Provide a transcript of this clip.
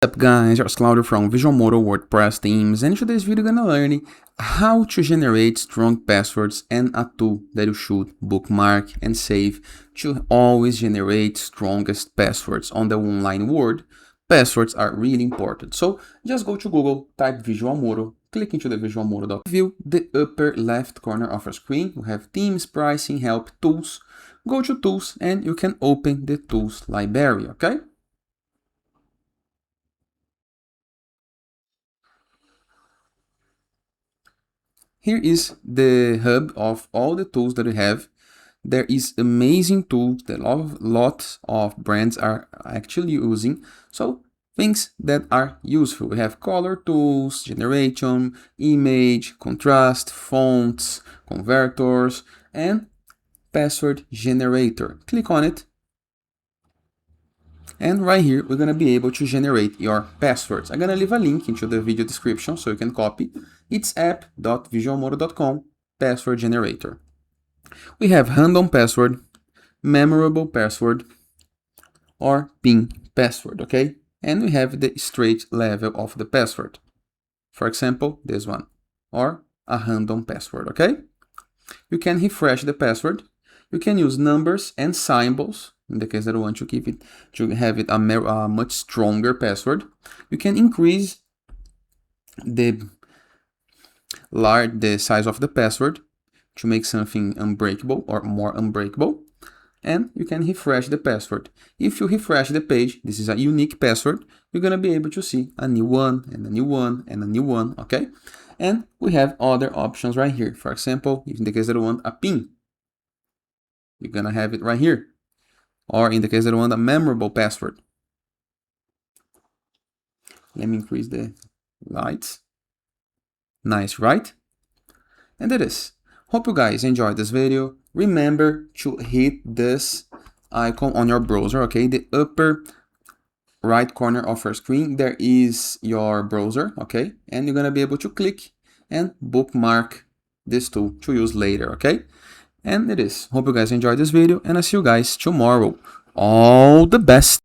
What's up guys, it's Claudio from Visualmodo WordPress themes, and in today's video we're gonna learn how to generate strong passwords and a tool that you should bookmark and save to always generate strongest passwords on the online world. Passwords are really important, so just go to Google, type Visualmodo, click into the Visualmodo view, the upper left corner of your screen, you have themes, pricing, help, tools. Go to tools and you can open the tools library, okay? Here is the hub of all the tools that we have. There is amazing tools that lots of brands are actually using. So things that are useful. We have color tools, generation, image, contrast, fonts, converters, and password generator. Click on it. And right here, we're going to be able to generate your passwords. I'm going to leave a link into the video description so you can copy. It's app.visualmodo.com password generator. We have random password, memorable password, or PIN password, okay? And we have the straight level of the password. For example, this one, or a random password, okay? You can refresh the password. You can use numbers and symbols in the case that you want to keep it, to have it a much stronger password. You can increase the size of the password to make something unbreakable or more unbreakable. And you can refresh the password. If you refresh the page, this is a unique password, you're going to be able to see a new one and a new one and a new one, okay? And we have other options right here. For example, in the case that you want a PIN, you're going to have it right here. Or in the case that you want a memorable password. Let me increase the lights. Nice, right? And that is. Hope you guys enjoyed this video. Remember to hit this icon on your browser, okay? The upper right corner of your screen, there is your browser, okay? And you're gonna be able to click and bookmark this tool to use later, okay? And it is. Hope you guys enjoyed this video, and I'll see you guys tomorrow. All the best!